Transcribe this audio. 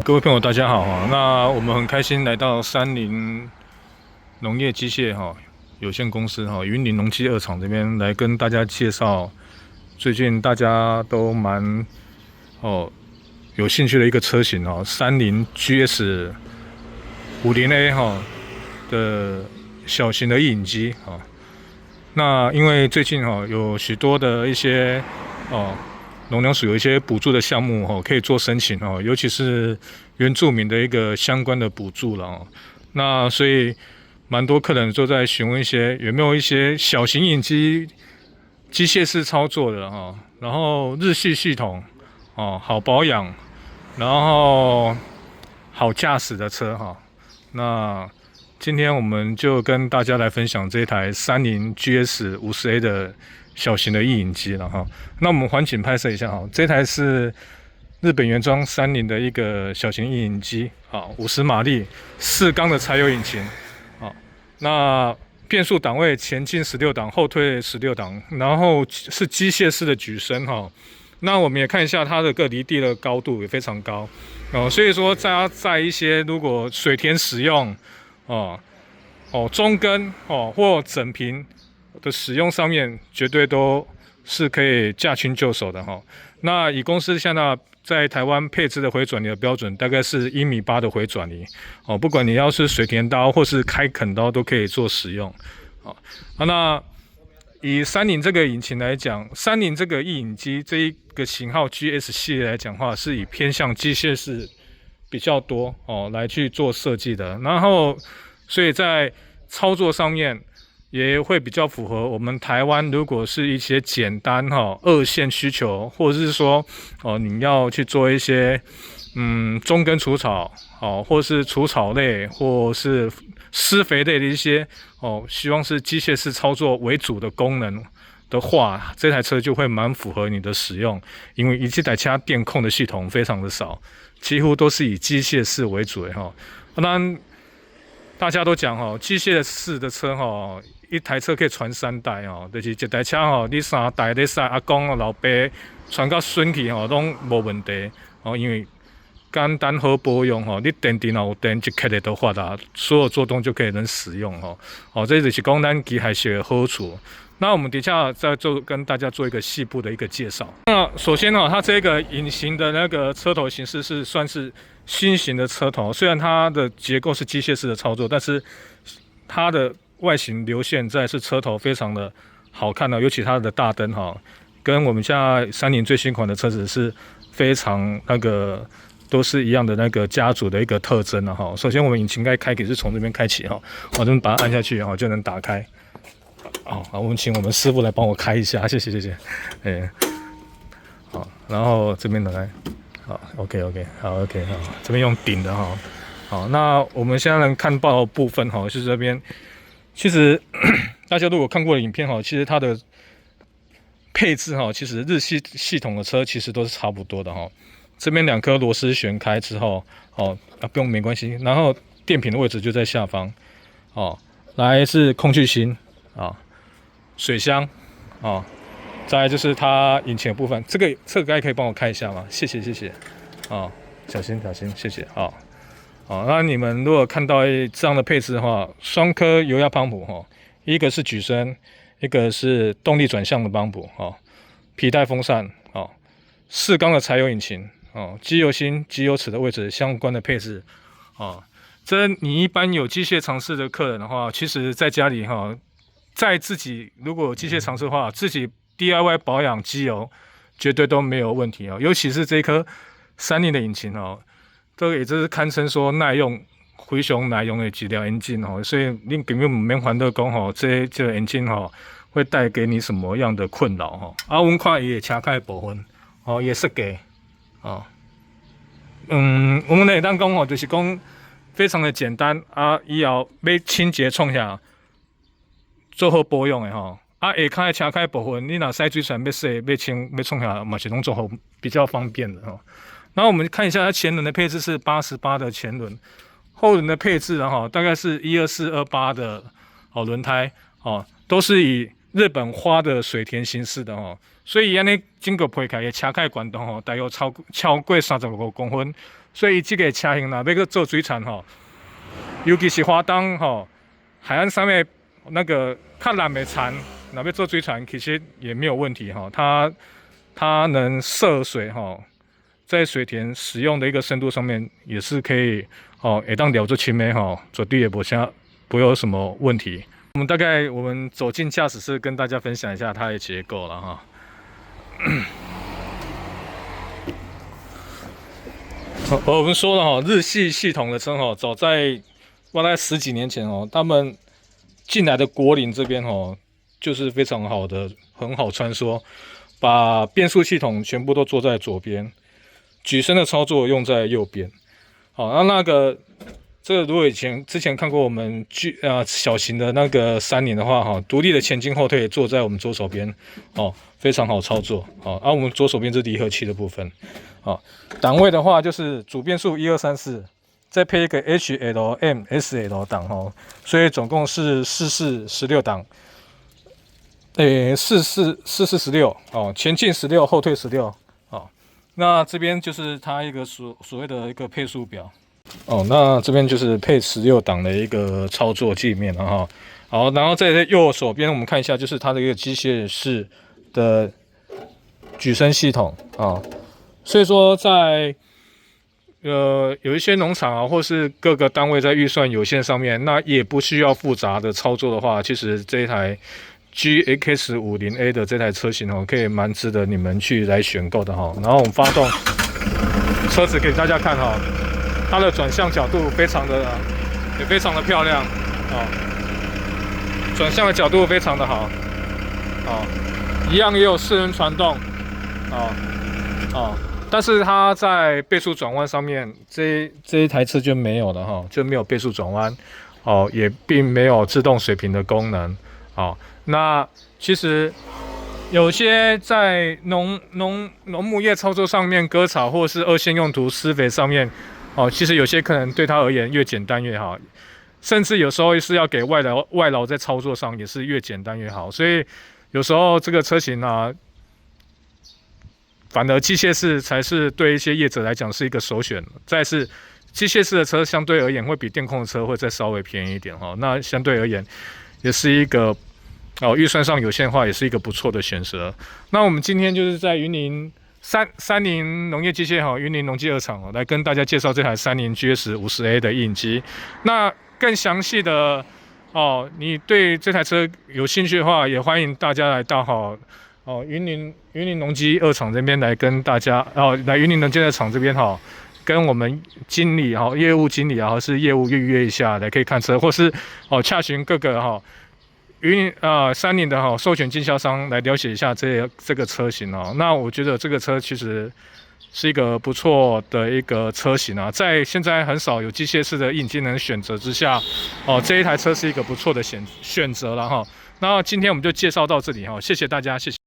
各位朋友，大家好哈。那我们很开心来到三菱农业机械有限公司云林农机二厂这边来跟大家介绍最近大家都蛮有兴趣的一个车型三菱 GS50A 的小型的曳引机那因为最近有许多的一些农粮署有一些补助的项目可以做申请尤其是原住民的一个相关的补助了那所以蛮多客人都在询问一些有没有一些小型引机机械式操作的然后日系系统好保养，然后好驾驶的车那今天我们就跟大家来分享这台三菱 GS50A 的小型的曳引机了那我们环景拍摄一下这台是日本原装三菱的一个小型曳引机50马力4缸的柴油引擎那变速档位前进16档，后退16档，然后是机械式的举升那我们也看一下它的个离地的高度也非常高所以说在一些如果水田使用中耕或整平的使用上面，绝对都是可以驾轻就熟的那以公司现在在台湾配置的回转离的标准，大概是1.8米的回转离不管你要是水田刀或是开垦刀都可以做使用那以三菱这个引擎来讲，三菱这个曳引机这一个型号 GS 系列来讲的话，是以偏向机械式比较多来去做设计的，然后所以在操作上面也会比较符合我们台湾，如果是一些简单二线需求，或者是说你要去做一些中耕除草或是除草类，或是施肥类的一些希望是机械式操作为主的功能的话，这台车就会蛮符合你的使用，因为这台车电控的系统非常的少，几乎都是以机械式为主当然大家都讲机械式的车一台车可以传3代就是一台车你3代你阿公老爸传到孙去拢无问题因为简单好保养你电池有电一开的都发达，所有做动就可以能使用这就是讲咱机械式的好处。那我们等一下再跟大家做一个细部的一个介绍。那首先它这个隐形的那个车头形式是算是新型的车头，虽然它的结构是机械式的操作，但是它的外形流线再是车头非常的好看尤其它的大灯跟我们现在三菱最新款的车子是非常都是一样的那个家族的一个特征首先我们引擎盖开启是从这边开启我们把它按下去就能打开好，我们请我们师傅来帮我开一下，谢谢好，然后这边来好 OK 好 OK 好，这边用顶的好，那我们现在能看到的部分是这边，其实大家如果看过的影片其实它的配置其实日系系统的车其实都是差不多的这边2颗螺丝旋开之后不用没关系，然后电瓶的位置就在下方来是空气芯水箱再来就是它引擎的部分，这个侧盖可以帮我开一下吗？谢谢小心谢谢那你们如果看到这样的配置的话，2颗油压泵浦一个是举升，一个是动力转向的泵浦皮带风扇4缸的柴油引擎机油芯、机油尺的位置相关的配置这你一般有机械常识的客人的话，其实在家里在自己如果有机械常识的话，自己 DIY 保养机油绝对都没有问题尤其是这一颗三菱的引擎这个也就是堪称说耐用非常耐用的一辆引擎所以你根本不免烦恼讲这个引擎会带给你什么样的困扰我们看伊的车盖部分伊的设计我们会当讲就是讲非常的简单以后要清洁创下做好保养的下骹的车盖部分你若洗水泉要洗要清要创下嘛是拢做好比较方便的然后我们看一下它前轮的配置是88的前轮，后轮的配置大概是12428的轮胎都是以日本花的水田形式的所以安尼整个配起来的车盖宽度大约超过35公分，所以这个车型若要去做水产吼，尤其是花东吼海岸上面那个较蓝的产，若要做水产，其实也没有问题哈。它能涉水哈，在水田使用的一个深度上面也是可以哦，会当了做青梅哈，绝对也不会有什么问题。我们走进驾驶室，跟大家分享一下它的结构了哈。我们说了哈，日系统的车哈，早在大概10几年前哦，他们进来的国林这边哦，就是非常好的，很好穿梭，把变速系统全部都做在左边，举升的操作用在右边。好，这个如果之前看过我们小型的那个30的话哈，独立的前进后退坐在我们左手边哦，非常好操作。好，我们左手边是离合器的部分。好，档位的话就是主变速1、2、3、4，再配一个 HLM、SL 档哈，所以总共是4416档。4416哦，前进16，后退16。哦，那这边就是它一个所谓的一个配速表。哦，那这边就是配16档的一个操作界面了哈。好，然后在右手边我们看一下，就是它的一个机械式的举升系统啊。所以说在有一些农场啊，或是各个单位在预算有限上面，那也不需要复杂的操作的话，其实这一台 GX50A 的这台车型哦，可以蛮值得你们去来选购的哈。然后我们发动车子给大家看哈。它的转向角度也非常的漂亮哦，转向的角度非常的好哦，一样也有4轮传动哦，但是它在倍速转弯上面，这一台车就没有了哈，就没有倍速转弯哦，也并没有自动水平的功能哦。那其实有些在农牧业操作上面割草或是2线用途施肥上面。哦，其实有些可能对他而言越简单越好，甚至有时候是要给外劳在操作上也是越简单越好。所以有时候这个车型啊，反而机械式才是对一些业者来讲是一个首选。再是机械式的车相对而言会比电控的车会再稍微便宜一点哈，那相对而言也是一个预算上有限的话也是一个不错的选择。那我们今天就是在云林。三菱农业机械哈，云林农机2厂来跟大家介绍这台三菱 GS50A 的印机。那更详细的你对这台车有兴趣的话，也欢迎大家来到云林农机2厂这边来跟大家来云林农机2厂这边跟我们经理业务经理或是业务预约一下，来可以看车，或是洽询各个三菱的授权经销商来了解一下这个车型哦。那我觉得这个车其实是一个不错的一个车型啊，在现在很少有机械式的引擎能选择之下，这一台车是一个不错的选择了哈。那今天我们就介绍到这里哈，谢谢大家，谢谢。